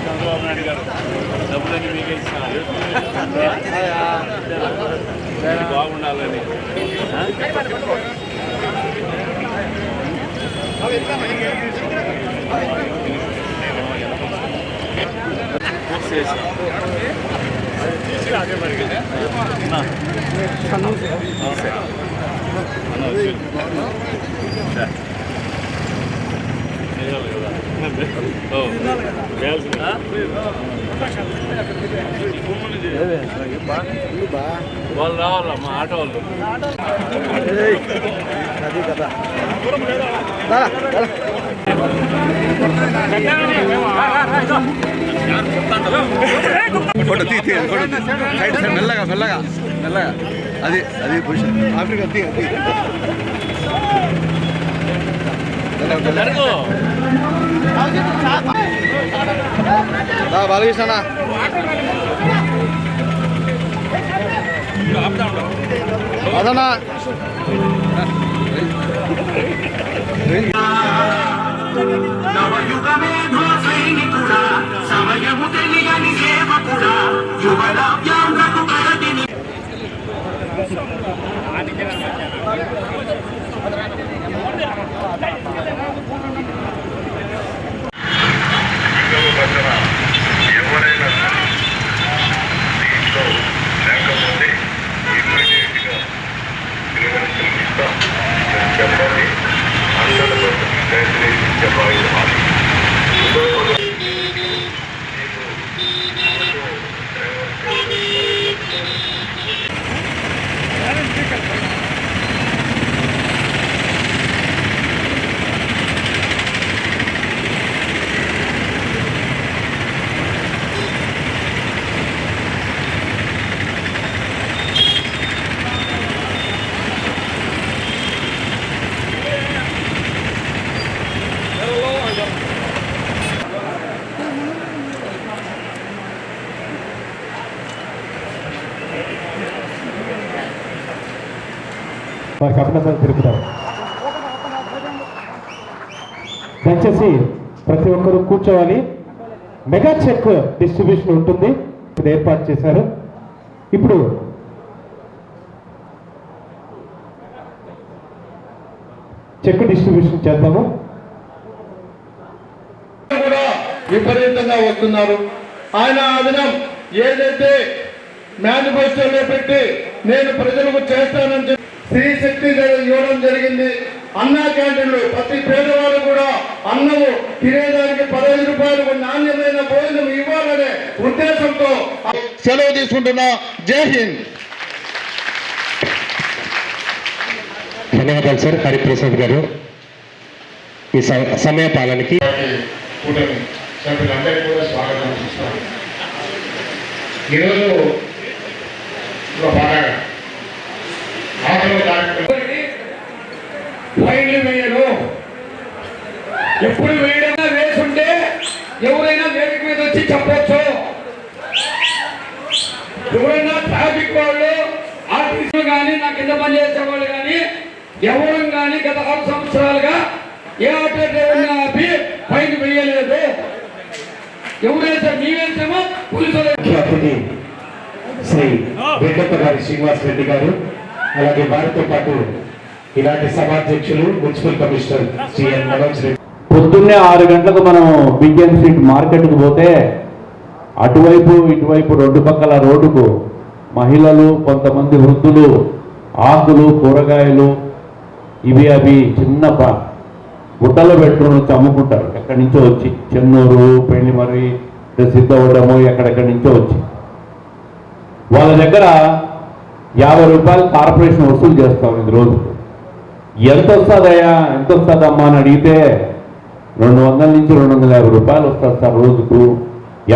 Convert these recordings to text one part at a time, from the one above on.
చంద్రబాబు నాయుడు గారు డబ్బులన్నీ మీకే ఇస్తున్నారు, బాగుండాలని. వాళ్ళు రావాలా మా ఆటో వాళ్ళు. అది కదా ఫోటో మెల్లగా మెల్లగా మెల్లగా అది అది పొజిషన్ ఆఫ్రికా బాలకృష్ణ అదనా సమయము తెలియని సేవకుడా యువరావ్యాంగకు కరటిని ఎవరైనా దీంట్లో లేకపోతే ఇమ్మీడియట్గా నిర్వహిస్తాం చెప్పండి. అందరిలో చెప్పాలి. వారికి అభినందనలు తెలుపుతారు. దయచేసి ప్రతి ఒక్కరూ కూర్చోవాలి. మెగా చెక్ డిస్ట్రిబ్యూషన్ ఉంటుంది, ఏర్పాటు చేశారు. ఇప్పుడు చెక్ డిస్ట్రిబ్యూషన్ చేద్దాము. కూడా విపరీతంగా వస్తున్నారు. ఆయన అదనం ఏదైతే మేనిఫెస్టోలో పెట్టి నేను ప్రజలకు చేస్తానని చెప్పి స్త్రీ శక్తి ఇవ్వడం జరిగింది. అన్నా క్యాంటీన్లు ప్రతి పేదవాళ్ళు కూడా అన్నము తినేదానికి 15 రూపాయలకు నాణ్యమైన భోజనం ఇవ్వాలనే ఉద్దేశంతో సెలవు తీసుకుంటున్నా. జై హింద్. ధన్యవాదాలు సార్ హరిప్రసాద్ గారు. ఈ సమయ పాలనకి సభ్యులందరికీ కూడా స్వాగతం ఇస్తాను. ఈరోజు ఫైన్లు వేయరు. ఎప్పుడు వేయడం వేసుంటే ఎవరైనా వేదిక మీద వచ్చి చెప్పొచ్చు. ఎవరైనా ట్రాఫిక్ వాళ్ళు, ఆర్టీసీ కానీ నా కింద పనిచేసే వాళ్ళు కానీ ఎవరు కానీ గత 6 సంవత్సరాలుగా ఏ ఆటో డ్రైవర్ని ఆపి ఫైన్ వేయలేదు. ఎవరైతే మీవేసేమో పోలీసులు. అతిథి శ్రీ వెంకట గారి శ్రీనివాస్ రెడ్డి గారు, అలాగే వారితో పాటు ఇలాంటి సభాధ్యక్షులు మున్సిపల్ కమిషనర్ శ్రీఎన్ మనోజ్ రెడ్డి. పొద్దున్నే 6 గంటలకు మనం బిఎన్ స్ట్రీట్ మార్కెట్కు పోతే అటువైపు ఇటువైపు 2 పక్కల రోడ్డుకు మహిళలు, కొంతమంది వృద్ధులు ఆకులు, కూరగాయలు ఇవి అవి చిన్న గుట్టలో పెట్టుకుని వచ్చి అమ్ముకుంటారు. ఎక్కడి నుంచో వచ్చి చెన్నూరు, పెళ్లిమర్రి, సిద్ధవడము ఎక్కడెక్కడి నుంచో వచ్చి వాళ్ళ దగ్గర 50 రూపాయలు కార్పొరేషన్ వసూలు చేస్తాం. ఇది రోజు ఎంత వస్తుందయ్యా, ఎంత వస్తుందమ్మా అని అడిగితే 200 నుంచి 250 రూపాయలు వస్తుంది సార్ రోజుకు.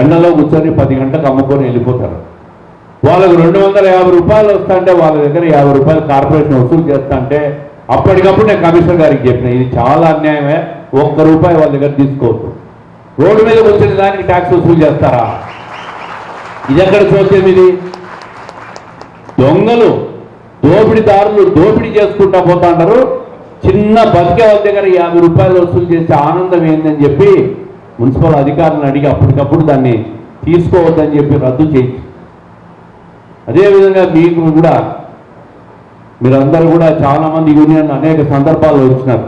ఎండలో కూర్చొని 10 గంటలకు అమ్ముకొని వెళ్ళిపోతారు. వాళ్ళకు 250 రూపాయలు వస్తుంటే వాళ్ళ దగ్గర 50 రూపాయలు కార్పొరేషన్ వసూలు చేస్తా అంటే అప్పటికప్పుడు నేను కమిషనర్ గారికి చెప్పిన, ఇది చాలా అన్యాయమే, 1 రూపాయి వాళ్ళ దగ్గర తీసుకోవద్దు. రోడ్డు మీద వచ్చిన దానికి ట్యాక్స్ వసూలు చేస్తారా? ఇది ఎక్కడ చూద్దాం? ఇది దొంగలు దోపిడీదారులు దోపిడీ చేసుకుంటా పోతా ఉంటారు. చిన్న బతికే వాళ్ళ దగ్గర 50 రూపాయలు వసూలు చేసే ఆనందం ఏందని చెప్పి మున్సిపల్ అధికారులను అడిగి అప్పటికప్పుడు దాన్ని తీసుకోవద్దని చెప్పి రద్దు చేయించి, అదేవిధంగా మీకు కూడా మీరందరూ కూడా చాలామంది యూనియన్ అనేక సందర్భాల్లో వచ్చినారు.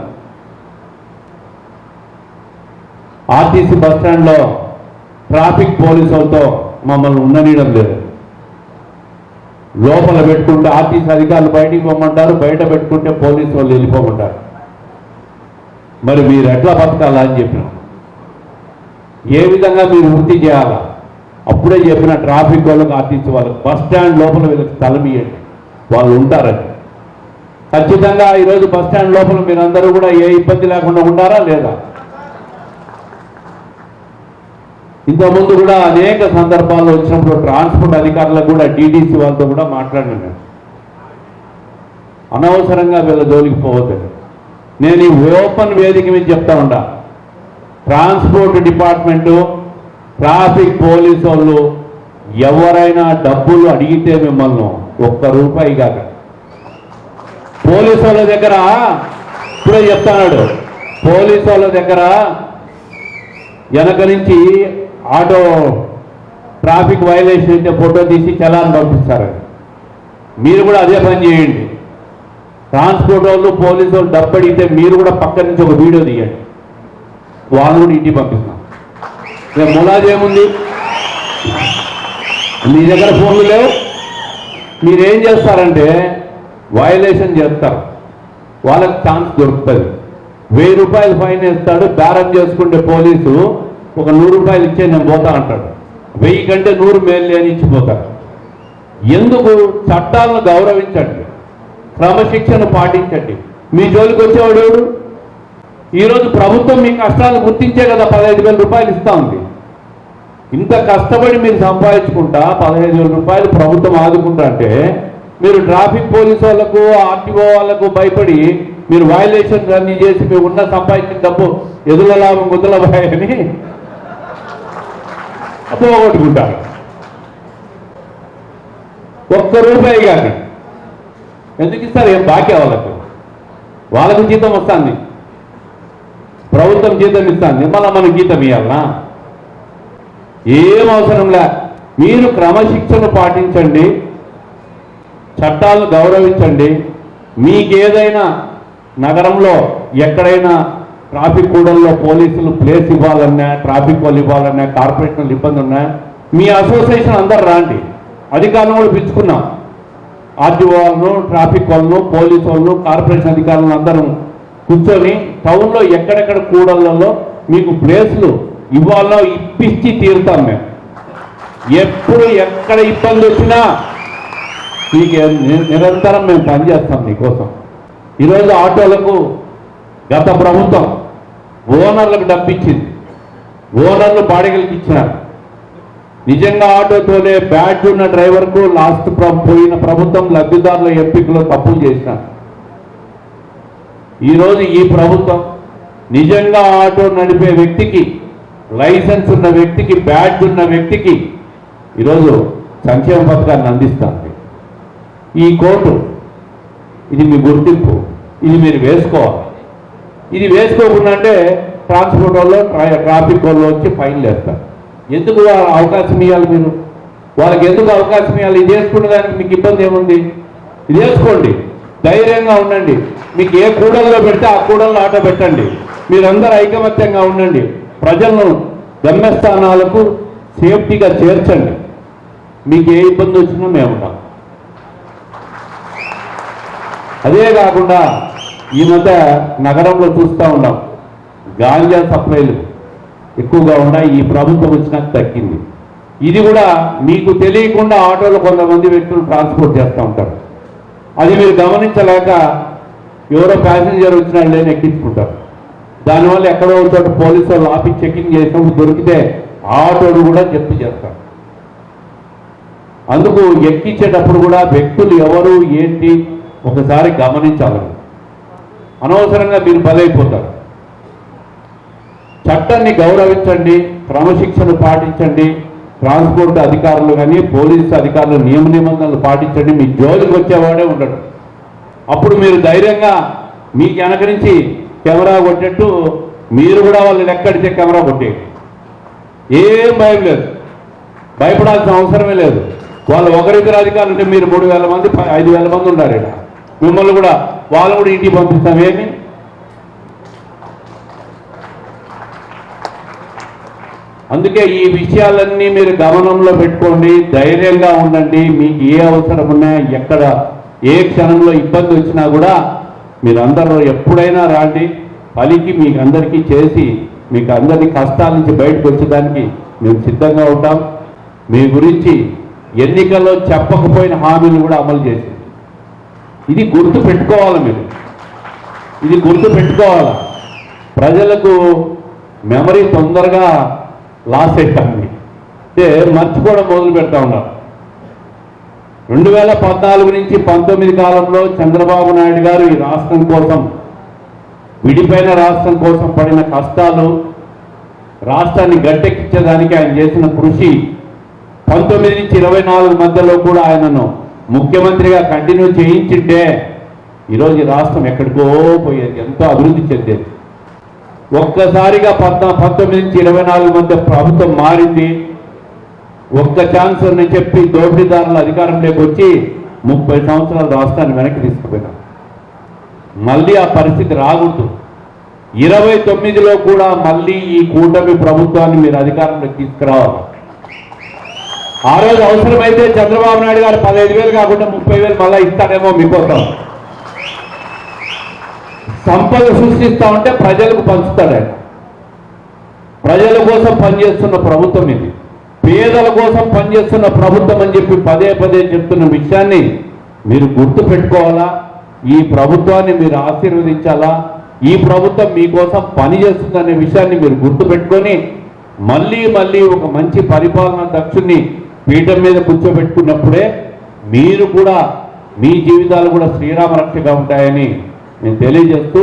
ఆర్టీసీ బస్టాండ్లో ట్రాఫిక్ పోలీసులతో మమ్మల్ని ఉండనీయడం లేదు. లోపల పెట్టుకుంటే ఆర్టీసీ అధికారులు బయటికి పోమంటారు, బయట పెట్టుకుంటే పోలీసు వాళ్ళు వెళ్ళిపోమంటారు. మరి మీరు ఎట్లా బతకాలా అని చెప్పిన, ఏ విధంగా మీరు వృత్తి చేయాలా? అప్పుడే చెప్పిన ట్రాఫిక్ వాళ్ళకి ఆర్టీసీ వాళ్ళకి బస్ స్టాండ్ లోపల వీళ్ళకి స్థలం ఇవ్వండి, వాళ్ళు ఉంటారని. ఖచ్చితంగా ఈరోజు బస్ స్టాండ్ లోపల మీరందరూ కూడా ఏ ఇబ్బంది లేకుండా ఉన్నారా లేదా? ఇంతకుముందు కూడా అనేక సందర్భాల్లో వచ్చినప్పుడు ట్రాన్స్పోర్ట్ అధికారులకు కూడా డీటీసీ వాళ్ళతో కూడా మాట్లాడినాను. అనవసరంగా వీళ్ళ జోలికి పోవద్దండి. నేను ఈ ఓపెన్ వేదిక మీద చెప్తా ఉంటా, ట్రాన్స్పోర్ట్ డిపార్ట్మెంటు ట్రాఫిక్ పోలీసు వాళ్ళు ఎవరైనా డబ్బులు అడిగితే మిమ్మల్ని ₹1 కాక పోలీసు వాళ్ళ దగ్గర, ఇప్పుడే చెప్తాడు, పోలీసు వాళ్ళ దగ్గర వెనక నుంచి ఆటో ట్రాఫిక్ వైలేషన్ అయితే ఫోటో తీసి చలాన్ పంపిస్తారు. మీరు కూడా అదే పని చేయండి. ట్రాన్స్పోర్ట్ వాళ్ళు పోలీసు వాళ్ళు డబ్బు అడిగితే మీరు కూడా పక్క నుంచి ఒక వీడియో తీయండి, వాళ్ళు కూడా ఇంటికి పంపిస్తాం. ములాజేముంది, మీ దగ్గర ఫోన్లు లేవు, మీరేం చేస్తారంటే వైలేషన్ చేస్తారు, వాళ్ళకి ఛాన్స్ దొరుకుతుంది. ₹1000 ఫైన్ వేస్తాడు, బేరం చేసుకుంటే పోలీసు ఒక ₹100 ఇచ్చే నేను పోతా అంటాడు. 1000 కంటే 100 మేలు లేని ఇచ్చిపోతారు. ఎందుకు? చట్టాలను గౌరవించండి, క్రమశిక్షణ పాటించండి. మీ జోలికి వచ్చేవాడు ఎవడు? ఈరోజు ప్రభుత్వం మీ కష్టాలు గుర్తించే కదా ₹15,000 ఇస్తా ఉంది. ఇంత కష్టపడి మీరు సంపాదించుకుంటా ₹15,000 ప్రభుత్వం ఆదుకుంటా అంటే, మీరు ట్రాఫిక్ పోలీసు వాళ్ళకు ఆర్టీఓ వాళ్ళకు భయపడి మీరు వైలేషన్ అన్ని చేసి మీరు ఉన్న సంపాదించిన డబ్బు ఎదుల లాభం గుద్దల భయని పోగొట్టుకుంటారు. ₹1 కానీ ఎందుకు ఇస్తారు? ఏం బాకీ వాళ్ళకు జీతం వస్తుంది, ప్రభుత్వం జీతం ఇస్తుంది, మళ్ళీ మనం జీతం ఇవ్వాలనా? ఏం అవసరంలే. మీరు క్రమశిక్షణ పాటించండి, చట్టాలను గౌరవించండి. మీకేదైనా నగరంలో ఎక్కడైనా ట్రాఫిక్ కూడల్లో పోలీసులు ప్లేస్ ఇవ్వాలన్నా, ట్రాఫిక్ వాళ్ళు ఇవ్వాలన్నా, కార్పొరేషన్లు ఇబ్బంది ఉన్నా మీ అసోసియేషన్ అందరు రాండి. అధికారులను కూడా పిలుచుకున్నాం, ఆర్టీఓ వాళ్ళను, ట్రాఫిక్ వాళ్ళను, పోలీసు వాళ్ళను, కార్పొరేషన్ అధికారులను అందరం కూర్చొని టౌన్లో ఎక్కడెక్కడ కూడళ్లలో మీకు ప్లేస్లు ఇవ్వాలో ఇప్పించి తీరుతాం. మేము ఎప్పుడు ఎక్కడ ఇబ్బంది వచ్చినా మీకు నిరంతరం మేము పనిచేస్తాం మీకోసం. ఈరోజు ఆటోలకు గత ప్రభుత్వం ఓనర్లకు డబ్బిచ్చింది, ఓనర్లు బాడిగలకు ఇచ్చినారు. నిజంగా ఆటో తోలే బ్యాడ్జ్ ఉన్న డ్రైవర్కు లాస్ట్ పోయిన ప్రభుత్వం లబ్ధిదారుల ఎంపికలో తప్పులు చేసినారు. ఈరోజు ఈ ప్రభుత్వం నిజంగా ఆటో నడిపే వ్యక్తికి, లైసెన్స్ ఉన్న వ్యక్తికి, బ్యాడ్జ్ ఉన్న వ్యక్తికి ఈరోజు సంక్షేమ పథకాన్ని అందిస్తుంది. ఈ కోర్టు ఇది మీ గుర్తింపు, ఇది మీరు వేసుకోవాలి. ఇది వేసుకోకుండా అంటే ట్రాన్స్పోర్ట్ వాళ్ళు, ట్రాఫిక్ వాళ్ళు వచ్చి ఫైన్లు వేస్తారు. ఎందుకు అవకాశం ఇవ్వాలి? మీరు వాళ్ళకి ఎందుకు అవకాశం ఇవ్వాలి? ఇది వేసుకునే దానికి మీకు ఇబ్బంది ఏముంది? ఇది వేసుకోండి, ధైర్యంగా ఉండండి. మీకు ఏ కూడల్లో పెడితే ఆ కూడల్లో ఆటో పెట్టండి. మీరందరూ ఐకమత్యంగా ఉండండి, ప్రజలను గమ్యస్థానాలకు సేఫ్టీగా చేర్చండి. మీకు ఏ ఇబ్బంది వచ్చినా మేము ఉంటాం. అదే కాకుండా ఈ మధ్య నగరంలో చూస్తూ ఉన్నాం, గాంజా సప్లైలు ఎక్కువగా ఉన్నాయి. ఈ ప్రభుత్వం వచ్చినాక తగ్గింది. ఇది కూడా మీకు తెలియకుండా ఆటోలో కొంతమంది వ్యక్తులు ట్రాన్స్పోర్ట్ చేస్తూ ఉంటారు. అది మీరు గమనించలేక ఎవరో ప్యాసింజర్ వచ్చినా లేని ఎక్కించుకుంటారు. దానివల్ల ఎక్కడో చోట పోలీసు వాళ్ళు ఆఫీస్ చెకింగ్ చేసినప్పుడు దొరికితే ఆటోలు కూడా జప్తు చేస్తారు. అందుకు ఎక్కించేటప్పుడు కూడా వ్యక్తులు ఎవరు ఏంటి ఒకసారి గమనించాలి. అనవసరంగా మీరు బలైపోతారు. చట్టాన్ని గౌరవించండి, క్రమశిక్షణ పాటించండి. ట్రాన్స్పోర్ట్ అధికారులు కానీ పోలీసు అధికారులు నియమ నిబంధనలు పాటించండి, మీ జోలికి వచ్చేవాడే ఉండడు. అప్పుడు మీరు ధైర్యంగా మీకు వెనక నుంచి కెమెరా కొట్టేట్టు మీరు కూడా వాళ్ళు లెక్కడితే కెమెరా కొట్టేయండి. ఏం భయం లేదు, భయపడాల్సిన అవసరమే లేదు. వాళ్ళు ఒకరిద్దరు అధికారులు ఉంటే మీరు 3,000 మంది 5,000 మంది ఉన్నారు ఇక్కడ, మిమ్మల్ని కూడా వాళ్ళు కూడా ఇంటికి పంపిస్తాం. ఏమి అందుకే ఈ విషయాలన్నీ మీరు గమనంలో పెట్టుకోండి, ధైర్యంగా ఉండండి. మీకు ఏ అవసరం ఉన్నా, ఎక్కడ ఏ క్షణంలో ఇబ్బంది వచ్చినా కూడా మీరందరూ ఎప్పుడైనా రాండి, పలికి మీకు అందరికీ చేసి మీకు అందరి కష్టాల నుంచి బయటకు వచ్చేదానికి మేము సిద్ధంగా ఉంటాం. మీ గురించి ఎన్నికల్లో చెప్పకపోయిన హామీలు కూడా అమలు చేసింది. ఇది గుర్తు పెట్టుకోవాలి, మీరు ఇది గుర్తు పెట్టుకోవాలి. ప్రజలకు మెమరీ తొందరగా లాస్ అవుతుంది, అంటే మర్చిపోవడం మొదలు పెడతా ఉన్నారు. 2014 నుంచి 19 కాలంలో చంద్రబాబు నాయుడు గారు ఈ రాష్ట్రం కోసం, విడిపోయిన రాష్ట్రం కోసం పడిన కష్టాలు, రాష్ట్రాన్ని గట్టెక్కించడానికి ఆయన చేసిన కృషి, 19 నుంచి 24 మధ్యలో కూడా ఆయనను ముఖ్యమంత్రిగా కంటిన్యూ చేయించింటే ఈరోజు ఈ రాష్ట్రం ఎక్కడికో పోయేది, ఎంతో అభివృద్ధి చెందేది. ఒక్కసారిగా 19 నుంచి 24 మధ్య ప్రభుత్వం మారింది. ఒక్క ఛాన్స్ అని చెప్పి దోపిడీదారుల అధికారంలోకి వచ్చి 30 సంవత్సరాల రాష్ట్రాన్ని వెనక్కి తీసుకుపోయినారు. మళ్ళీ ఆ పరిస్థితి రాకూడదు. 29లో కూడా మళ్ళీ ఈ కూటమి ప్రభుత్వాన్ని మీరు అధికారంలోకి తీసుకురావాలి. ఆ రోజు అవసరమైతే చంద్రబాబు నాయుడు గారు 15,000 కాకుండా 30,000 మళ్ళీ ఇస్తాడేమో మీకోసం. సంపద సృష్టిస్తా ఉంటే ప్రజలకు పంచుతాడు ఆయన. ప్రజల కోసం పనిచేస్తున్న ప్రభుత్వం ఇది, పేదల కోసం పనిచేస్తున్న ప్రభుత్వం అని చెప్పి పదే పదే చెప్తున్న విషయాన్ని మీరు గుర్తు పెట్టుకోవాలా. ఈ ప్రభుత్వాన్ని మీరు ఆశీర్వదించాలా. ఈ ప్రభుత్వం మీకోసం పనిచేస్తుందనే విషయాన్ని మీరు గుర్తు పెట్టుకొని మళ్ళీ మళ్ళీ ఒక మంచి పరిపాలనా దక్షుణ్ణి పీఠం మీద కూర్చోబెట్టుకున్నప్పుడే మీరు కూడా, మీ జీవితాలు కూడా శ్రీరామ రక్షగా ఉంటాయని నేను తెలియజేస్తూ